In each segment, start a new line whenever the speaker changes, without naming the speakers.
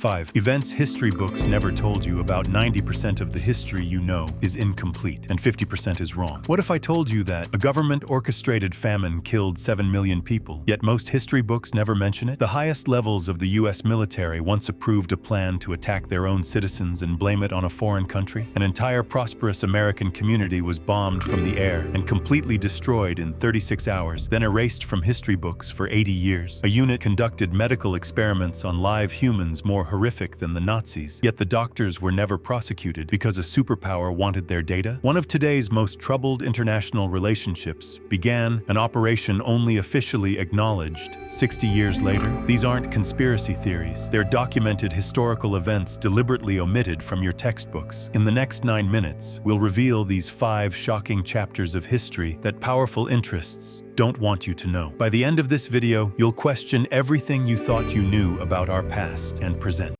5. Events history books never told you about. 90% of the history you know is incomplete, and 50% is wrong. What if I told you that a government-orchestrated famine killed 7 million people, yet most history books never mention it? The highest levels of the US military once approved a plan to attack their own citizens and blame it on a foreign country. An entire prosperous American community was bombed from the air and completely destroyed in 36 hours, then erased from history books for 80 years. A unit conducted medical experiments on live humans more horrific than the Nazis, yet the doctors were never prosecuted because a superpower wanted their data. One of today's most troubled international relationships began an operation only officially acknowledged 60 years later. These aren't conspiracy theories. They're documented historical events deliberately omitted from your textbooks. In the next 9 minutes, we'll reveal these 5 shocking chapters of history that powerful interests don't want you to know. By the end of this video, you'll question everything you thought you knew about our past and present.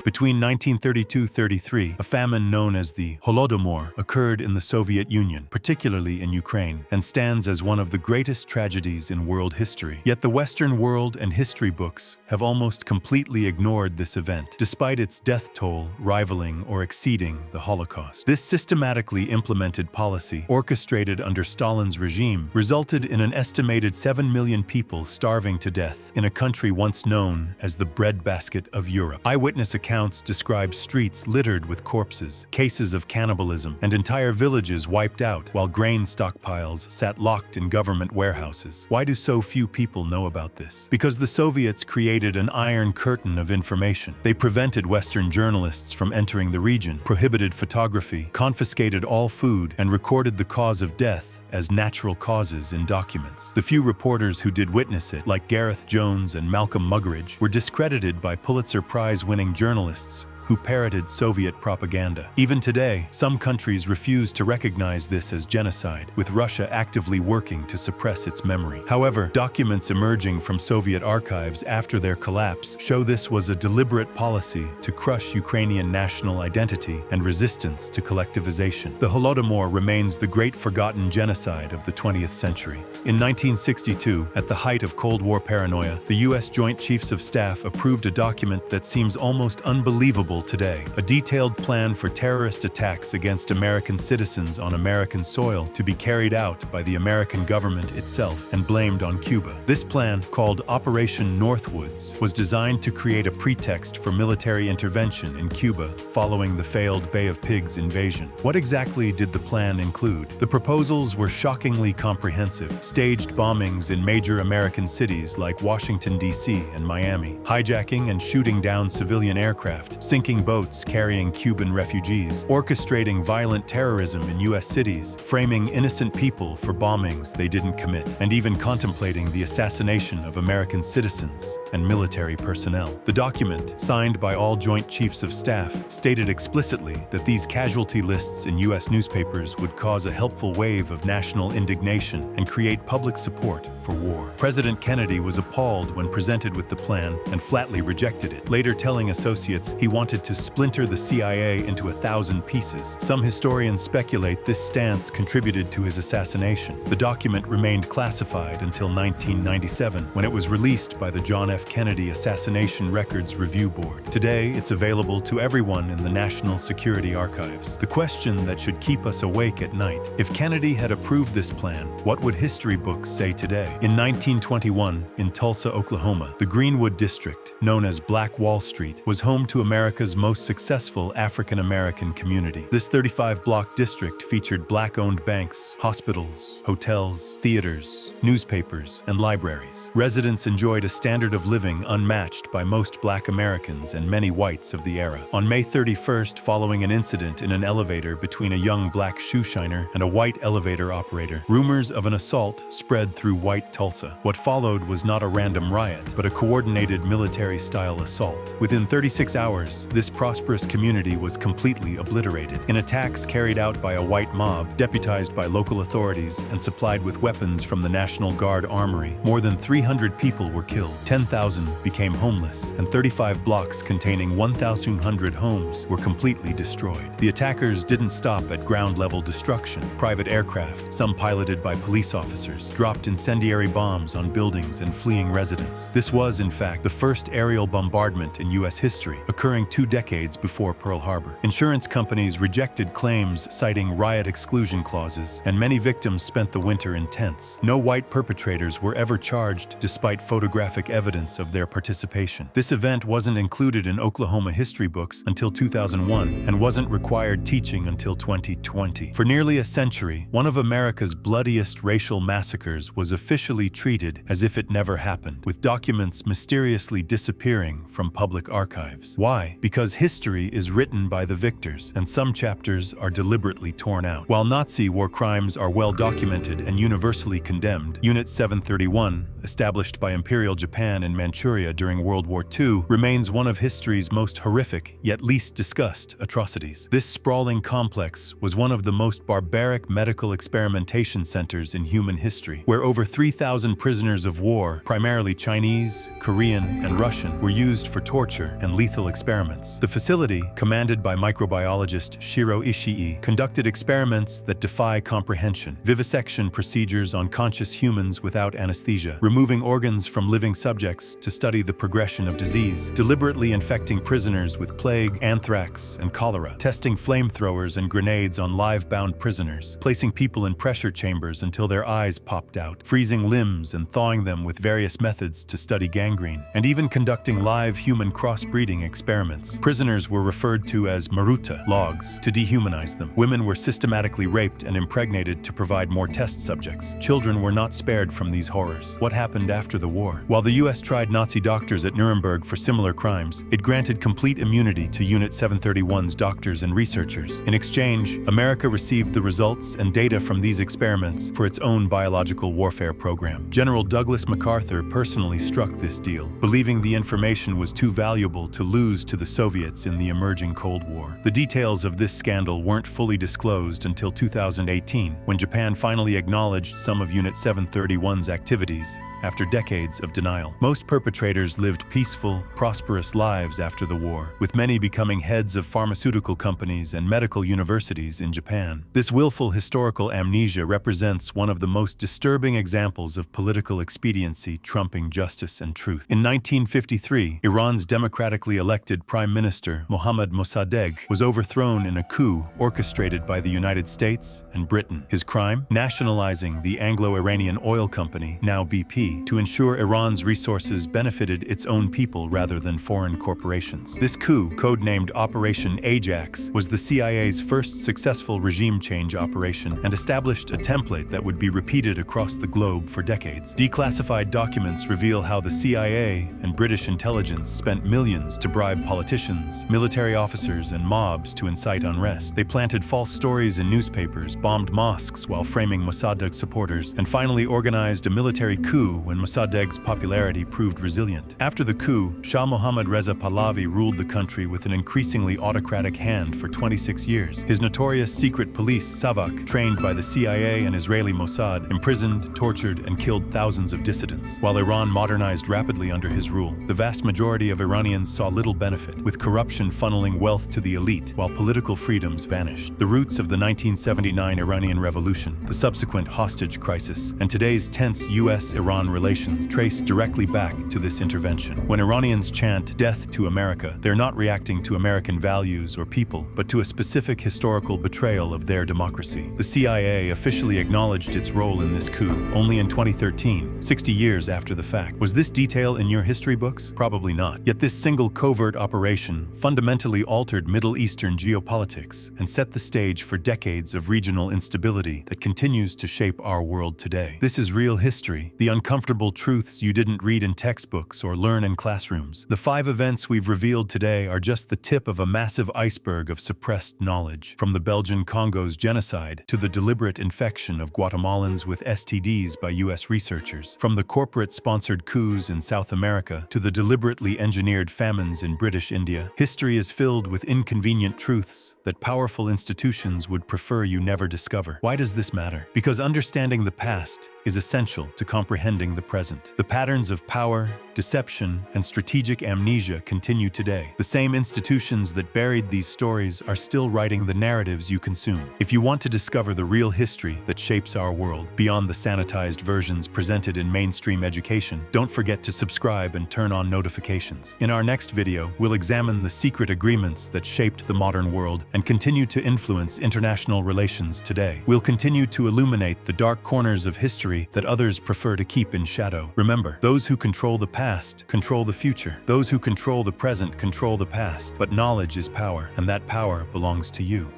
Between 1932-33, a famine known as the Holodomor occurred in the Soviet Union, particularly in Ukraine, and stands as one of the greatest tragedies in world history. Yet the Western world and history books have almost completely ignored this event, despite its death toll rivaling or exceeding the Holocaust. This systematically implemented policy, orchestrated under Stalin's regime, resulted in an estimated 7 million people starving to death in a country once known as the breadbasket of Europe. Eyewitness accounts describe streets littered with corpses, cases of cannibalism, and entire villages wiped out, while grain stockpiles sat locked in government warehouses. Why do so few people know about this? Because the Soviets created an iron curtain of information. They prevented Western journalists from entering the region, prohibited photography, confiscated all food, and recorded the cause of death as natural causes in documents. The few reporters who did witness it, like Gareth Jones and Malcolm Muggeridge, were discredited by Pulitzer Prize-winning journalists who parroted Soviet propaganda. Even today, some countries refuse to recognize this as genocide, with Russia actively working to suppress its memory. However, documents emerging from Soviet archives after their collapse show this was a deliberate policy to crush Ukrainian national identity and resistance to collectivization. The Holodomor remains the great forgotten genocide of the 20th century. In 1962, at the height of Cold War paranoia, the U.S. Joint Chiefs of Staff approved a document that seems almost unbelievable today, a detailed plan for terrorist attacks against American citizens on American soil to be carried out by the American government itself and blamed on Cuba. This plan, called Operation Northwoods, was designed to create a pretext for military intervention in Cuba following the failed Bay of Pigs invasion. What exactly did the plan include? The proposals were shockingly comprehensive. Staged bombings in major American cities like Washington, D.C. and Miami, hijacking and shooting down civilian aircraft, sinking boats carrying Cuban refugees, orchestrating violent terrorism in U.S. cities, framing innocent people for bombings they didn't commit, and even contemplating the assassination of American citizens and military personnel. The document, signed by all Joint Chiefs of Staff, stated explicitly that these casualty lists in U.S. newspapers would cause a helpful wave of national indignation and create public support for war. President Kennedy was appalled when presented with the plan and flatly rejected it, later telling associates he wanted to splinter the CIA into 1,000 pieces. Some historians speculate this stance contributed to his assassination. The document remained classified until 1997, when it was released by the John F. Kennedy Assassination Records Review Board. Today, it's available to everyone in the National Security Archives. The question that should keep us awake at night: if Kennedy had approved this plan, what would history books say today? In 1921, in Tulsa, Oklahoma, the Greenwood District, known as Black Wall Street, was home to America's most successful African-American community. This 35-block district featured Black-owned banks, hospitals, hotels, theaters, newspapers, and libraries. Residents enjoyed a standard of living unmatched by most Black Americans and many whites of the era. On May 31st, following an incident in an elevator between a young Black shoeshiner and a white elevator operator, rumors of an assault spread through white Tulsa. What followed was not a random riot, but a coordinated military-style assault. Within 36 hours, this prosperous community was completely obliterated. In attacks carried out by a white mob, deputized by local authorities and supplied with weapons from the National Guard Armory, more than 300 people were killed. 10,000 became homeless, and 35 blocks containing 1,100 homes were completely destroyed. The attackers didn't stop at ground-level destruction. Private aircraft, some piloted by police officers, dropped incendiary bombs on buildings and fleeing residents. This was, in fact, the first aerial bombardment in U.S. history, occurring 2 decades before Pearl Harbor. Insurance companies rejected claims citing riot exclusion clauses, and many victims spent the winter in tents. No white perpetrators were ever charged despite photographic evidence of their participation. This event wasn't included in Oklahoma history books until 2001 and wasn't required teaching until 2020. For nearly a century, one of America's bloodiest racial massacres was officially treated as if it never happened, with documents mysteriously disappearing from public archives. Why? Because history is written by the victors, and some chapters are deliberately torn out. While Nazi war crimes are well documented and universally condemned, Unit 731, established by Imperial Japan in Manchuria during World War II, remains one of history's most horrific, yet least discussed, atrocities. This sprawling complex was one of the most barbaric medical experimentation centers in human history, where over 3,000 prisoners of war, primarily Chinese, Korean, and Russian, were used for torture and lethal experiments. The facility, commanded by microbiologist Shiro Ishii, conducted experiments that defy comprehension: vivisection procedures on conscious humans without anesthesia, removing organs from living subjects to study the progression of disease, deliberately infecting prisoners with plague, anthrax, and cholera, testing flamethrowers and grenades on live-bound prisoners, placing people in pressure chambers until their eyes popped out, freezing limbs and thawing them with various methods to study gangrene, and even conducting live human crossbreeding experiments. Prisoners were referred to as maruta, logs, to dehumanize them. Women were systematically raped and impregnated to provide more test subjects. Children were not spared from these horrors. What happened after the war? While the U.S. tried Nazi doctors at Nuremberg for similar crimes, it granted complete immunity to Unit 731's doctors and researchers. In exchange, America received the results and data from these experiments for its own biological warfare program. General Douglas MacArthur personally struck this deal, believing the information was too valuable to lose to the Soviets in the emerging Cold War. The details of this scandal weren't fully disclosed until 2018, when Japan finally acknowledged some of Unit 731's activities after decades of denial. Most perpetrators lived peaceful, prosperous lives after the war, with many becoming heads of pharmaceutical companies and medical universities in Japan. This willful historical amnesia represents one of the most disturbing examples of political expediency trumping justice and truth. In 1953, Iran's democratically elected Prime Minister Mohammad Mossadegh was overthrown in a coup orchestrated by the United States and Britain. His crime? Nationalizing the Anglo-Iranian oil company, now BP, to ensure Iran's resources benefited its own people rather than foreign corporations. This coup, codenamed Operation Ajax, was the CIA's first successful regime change operation and established a template that would be repeated across the globe for decades. Declassified documents reveal how the CIA and British intelligence spent millions to bribe politicians, military officers, and mobs to incite unrest. They planted false stories in newspapers, bombed mosques while framing Mossadegh supporters, and finally organized a military coup when Mossadegh's popularity proved resilient. After the coup, Shah Mohammad Reza Pahlavi ruled the country with an increasingly autocratic hand for 26 years. His notorious secret police, Savak, trained by the CIA and Israeli Mossad, imprisoned, tortured, and killed thousands of dissidents. While Iran modernized rapidly under his rule, the vast majority of Iranians saw little benefit, with corruption funneling wealth to the elite while political freedoms vanished. The roots of the 1979 Iranian Revolution, the subsequent hostage crisis, and today's tense U.S.-Iran relations trace directly back to this intervention. When Iranians chant "death to America," they're not reacting to American values or people, but to a specific historical betrayal of their democracy. The CIA officially acknowledged its role in this coup only in 2013, 60 years after the fact. Was this detail in your history books? Probably not. Yet this single covert operation fundamentally altered Middle Eastern geopolitics and set the stage for decades of regional instability that continues to shape our world today. This is real history, the uncomfortable uncomfortable truths you didn't read in textbooks or learn in classrooms. The 5 events we've revealed today are just the tip of a massive iceberg of suppressed knowledge, from the Belgian Congo's genocide to the deliberate infection of Guatemalans with STDs by US researchers, from the corporate-sponsored coups in South America to the deliberately engineered famines in British India. History is filled with inconvenient truths that powerful institutions would prefer you never discover. Why does this matter? Because understanding the past is essential to comprehending the present. The patterns of power, deception, and strategic amnesia continue today. The same institutions that buried these stories are still writing the narratives you consume. If you want to discover the real history that shapes our world, beyond the sanitized versions presented in mainstream education, don't forget to subscribe and turn on notifications. In our next video, we'll examine the secret agreements that shaped the modern world and continue to influence international relations today. We'll continue to illuminate the dark corners of history that others prefer to keep in shadow. Remember, those who control the past control the future. Those who control the present control the past. But knowledge is power, and that power belongs to you.